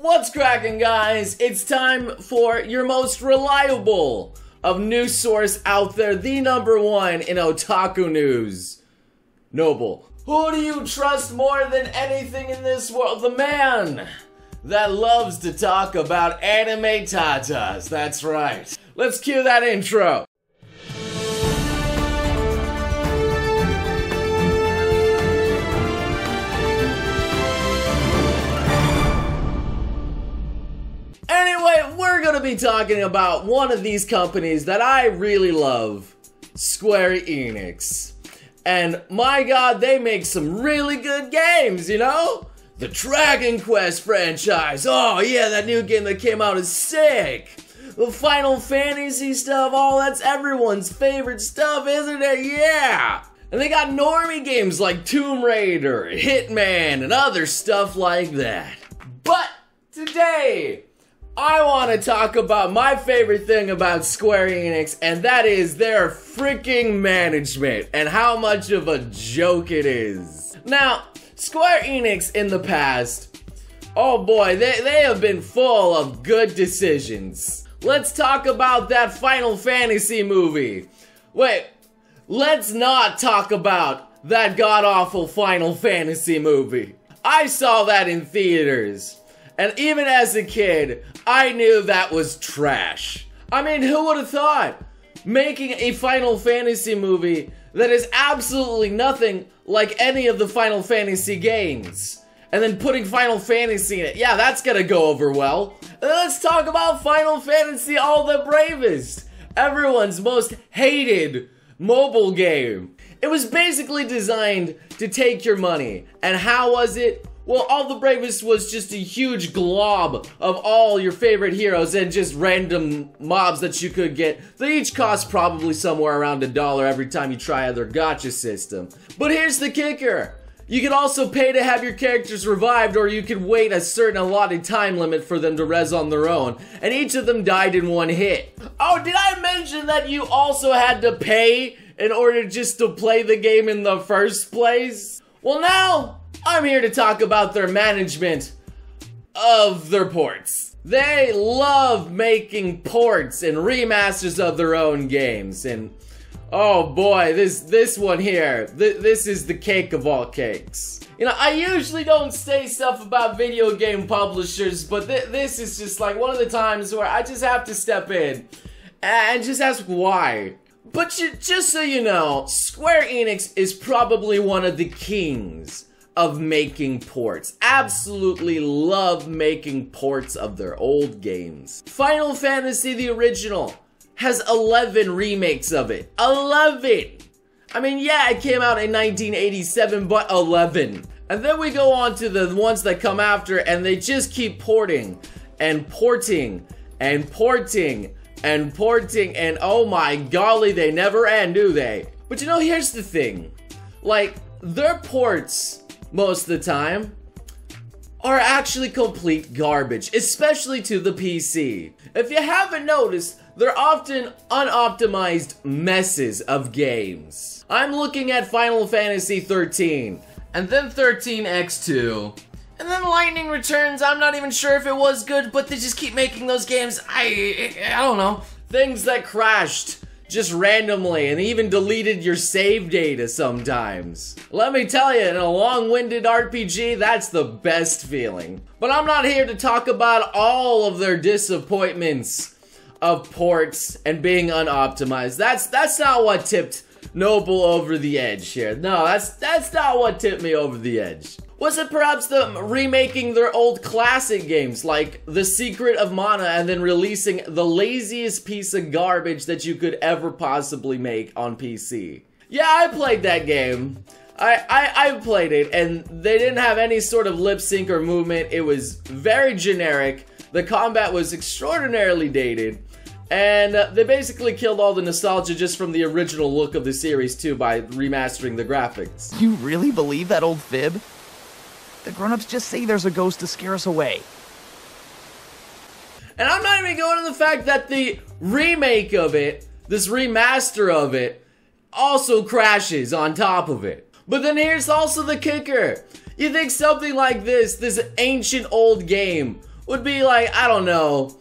What's cracking, guys? It's time for your most reliable of news source out there, the #1 in otaku news. Noble. Who do you trust more than anything in this world? The man that loves to talk about anime tatas. That's right. Let's cue that intro. Anyway, we're gonna be talking about one of these companies that I really love, Square Enix. And my god, they make some really good games, you know? The Dragon Quest franchise, oh yeah, that new game that came out is sick. The Final Fantasy stuff, oh that's everyone's favorite stuff, isn't it? Yeah! And they got normie games like Tomb Raider, Hitman, and other stuff like that. But today, I want to talk about my favorite thing about Square Enix, and that is their freaking management and how much of a joke it is. Now, Square Enix in the past, oh boy, they have been full of good decisions. Let's talk about that Final Fantasy movie. Wait, let's not talk about that god-awful Final Fantasy movie. I saw that in theaters. And even as a kid, I knew that was trash. I mean, who would have thought? Making a Final Fantasy movie that is absolutely nothing like any of the Final Fantasy games. And then putting Final Fantasy in it. Yeah, that's gonna go over well. Let's talk about Final Fantasy All the Bravest. Everyone's most hated mobile game. It was basically designed to take your money. And how was it? Well, All the Bravest was just a huge glob of all your favorite heroes and just random mobs that you could get. They each cost probably somewhere around $1 every time you try their gacha system. But here's the kicker. You can also pay to have your characters revived, or you can wait a certain allotted time limit for them to res on their own. And each of them died in one hit. Oh, did I mention that you also had to pay in order just to play the game in the first place? Well, now I'm here to talk about their management of their ports. They love making ports and remasters of their own games, and oh boy, this one here, this is the cake of all cakes. You know, I usually don't say stuff about video game publishers, but this is just like one of the times where I just have to step in and just ask why. But just so you know, Square Enix is probably one of the kings of making ports. Absolutely love making ports of their old games. Final Fantasy the original has 11 remakes of it. 11! I mean, yeah, it came out in 1987, but 11. And then we go on to the ones that come after, and they just keep porting, and porting, and porting, and porting, and oh my golly, they never end, do they? But you know, here's the thing. Like, their ports, most of the time, are actually complete garbage, especially to the PC. If you haven't noticed, they're often unoptimized messes of games. I'm looking at Final Fantasy 13, and then 13x2, and then Lightning Returns. I'm not even sure if it was good, but they just keep making those games, I don't know, things that crashed just randomly and even deleted your save data sometimes. Let me tell you, in a long-winded RPG, that's the best feeling. But I'm not here to talk about all of their disappointments of ports and being unoptimized. That's not what tipped Noble over the edge here. No, that's not what tipped me over the edge. Was it perhaps them remaking their old classic games like The Secret of Mana and then releasing the laziest piece of garbage that you could ever possibly make on PC? Yeah, I played that game. I played it, and they didn't have any sort of lip sync or movement. It was very generic. The combat was extraordinarily dated. And they basically killed all the nostalgia just from the original look of the series too by remastering the graphics. You really believe that old fib? The grown-ups just say there's a ghost to scare us away. And I'm not even going to the fact that the remake of it, this remaster of it, also crashes on top of it. But then here's also the kicker. You think something like this ancient old game would be like, I don't know,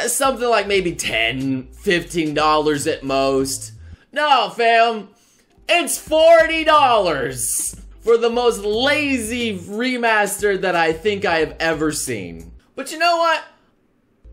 something like maybe $10, $15 at most. No, fam, it's $40 for the most lazy remaster that I think I have ever seen. But you know what?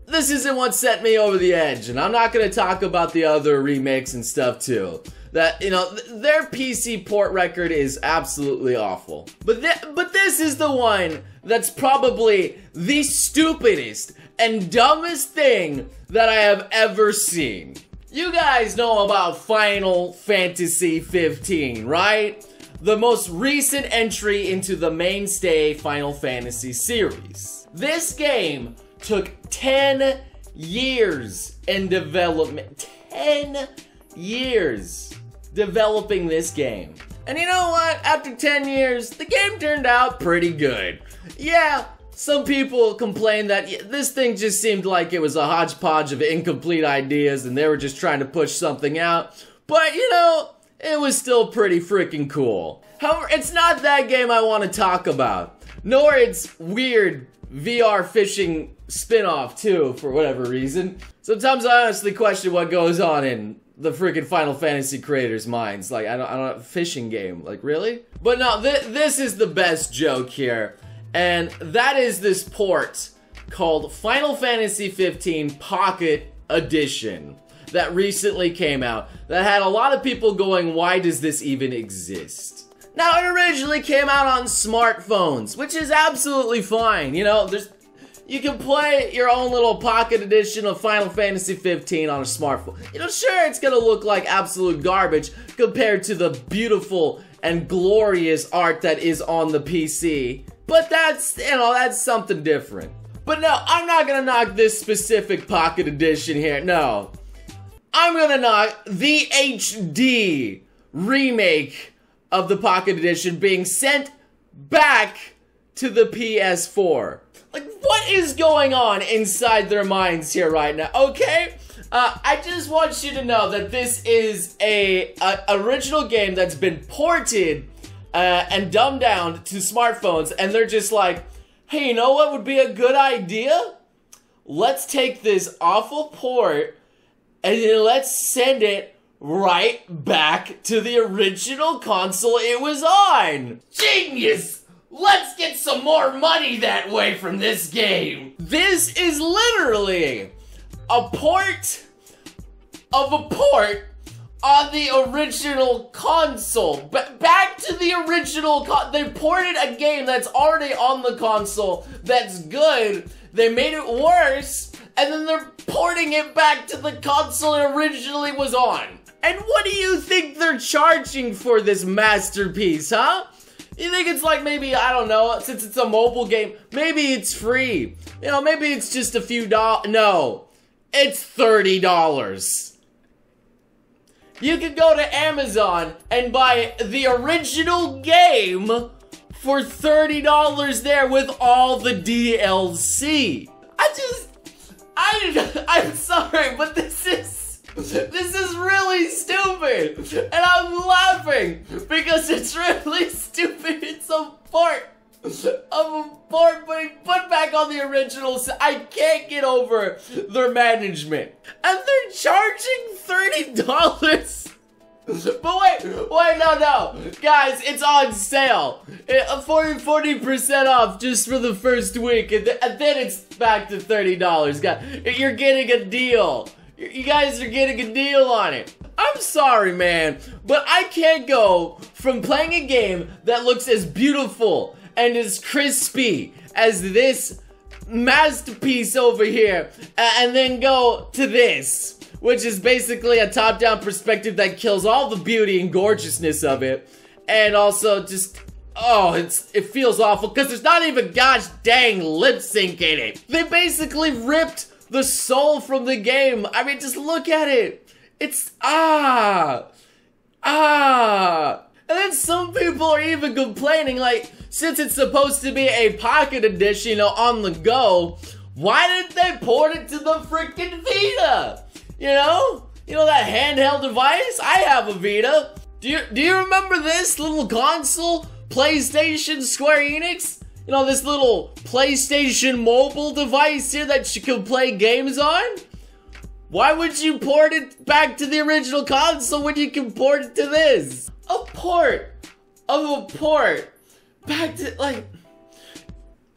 This isn't what set me over the edge, and I'm not gonna talk about the other remakes and stuff too. That, you know, their PC port record is absolutely awful. But this is the one that's probably the stupidest and dumbest thing that I have ever seen. You guys know about Final Fantasy 15, right? The most recent entry into the mainstay Final Fantasy series. This game took 10 years in development. 10 years developing this game. And you know what? After 10 years, the game turned out pretty good. Yeah, some people complained that this thing just seemed like it was a hodgepodge of incomplete ideas and they were just trying to push something out. But, you know, it was still pretty freaking cool. However, it's not that game I want to talk about. Nor its weird VR fishing spin-off too, for whatever reason. Sometimes I honestly question what goes on in the freaking Final Fantasy creators' minds. Like, I don't fishing game, like, really? But no, this is the best joke here, and that is this port called Final Fantasy 15 Pocket Edition that recently came out that had a lot of people going, why does this even exist? Now, it originally came out on smartphones, which is absolutely fine. You know, you can play your own little pocket edition of Final Fantasy 15 on a smartphone. You know, sure, it's gonna look like absolute garbage compared to the beautiful and glorious art that is on the PC. But that's, you know, that's something different. But no, I'm not gonna knock this specific pocket edition here, no. I'm gonna knock the HD remake of the Pocket Edition being sent back to the PS4. Like, what is going on inside their minds here right now? Okay, I just want you to know that this is a original game that's been ported and dumbed down to smartphones, and they're just like, hey, you know what would be a good idea? Let's take this awful port and then let's send it right back to the original console it was on. Genius! Let's get some more money that way from this game. This is literally a port of a port on the original console. Back to the original they ported a game that's already on the console that's good. They made it worse, and then they're porting it back to the console it originally was on. And what do you think they're charging for this masterpiece, huh? You think it's like maybe, I don't know, since it's a mobile game, maybe it's free. You know, maybe it's just a few dollars. No, it's $30. You could go to Amazon and buy the original game for $30 there with all the DLC. I'm sorry, but this is really stupid, and I'm laughing because it's really stupid. It's a port of a port being put back on the original. I can't get over their management, and they're charging $30. But wait, no, guys, it's on sale. 40% off just for the first week, and then it's back to $30. Guys, you're getting a deal. You guys are getting a deal on it. I'm sorry, man, but I can't go from playing a game that looks as beautiful and as crispy as this masterpiece over here, and then go to this, which is basically a top-down perspective that kills all the beauty and gorgeousness of it, and also just, oh, it feels awful because there's not even gosh dang lip sync in it. They basically ripped the soul from the game. I mean, just look at it. It's, And then some people are even complaining, like, since it's supposed to be a pocket edition, you know, on the go, why didn't they port it to the freaking Vita? You know that handheld device? I have a Vita. Do you remember this little console? PlayStation, Square Enix? You know, this little PlayStation mobile device here that you can play games on? Why would you port it back to the original console when you can port it to this? A port of a port back to, like,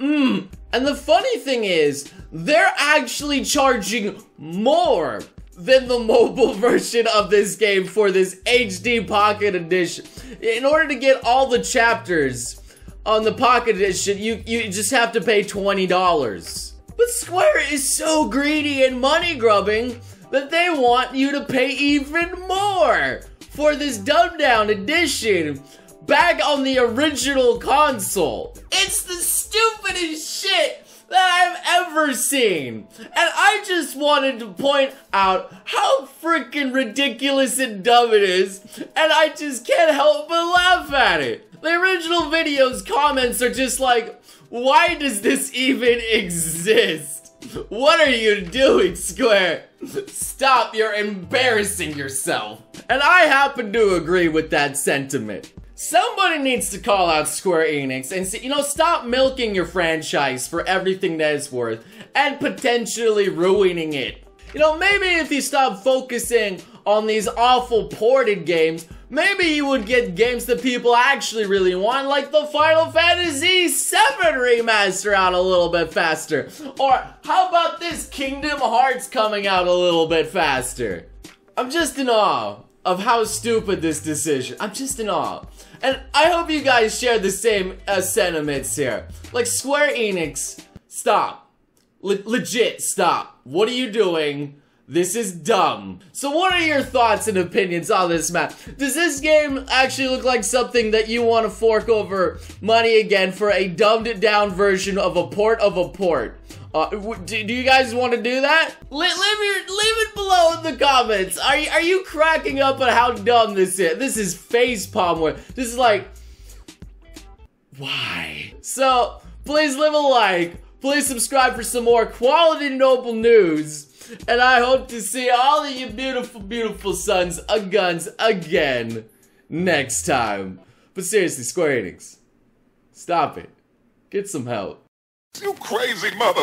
And the funny thing is, they're actually charging more than the mobile version of this game for this HD Pocket Edition. In order to get all the chapters on the Pocket Edition, you just have to pay $20. But Square is so greedy and money grubbing that they want you to pay even more for this dumbed down edition back on the original console. It's the stupidest shit that I've ever seen. And I just wanted to point out how freaking ridiculous and dumb it is, and I just can't help but laugh at it. The original video's comments are just like, why does this even exist? What are you doing, Square? Stop, you're embarrassing yourself. And I happen to agree with that sentiment. Somebody needs to call out Square Enix and say, you know, stop milking your franchise for everything that it's worth and potentially ruining it. You know, maybe if you stop focusing on these awful ported games, maybe you would get games that people actually really want, like the Final Fantasy VII remaster out a little bit faster. Or how about this Kingdom Hearts coming out a little bit faster? I'm just in awe of how stupid this decision. I'm just in awe. And I hope you guys share the same sentiments here. Like, Square Enix, stop. Legit, stop. What are you doing? This is dumb. So what are your thoughts and opinions on this map? Does this game actually look like something that you want to fork over money again for a dumbed down version of a port of a port? Do you guys want to do that? Leave it below in the comments. Are you cracking up at how dumb this is? This is facepalm work. This is like, why? So please leave a like. Please subscribe for some more quality noble news. And I hope to see all of you beautiful, beautiful sons of guns again next time. But seriously, Square Enix, stop it. Get some help. You crazy mother.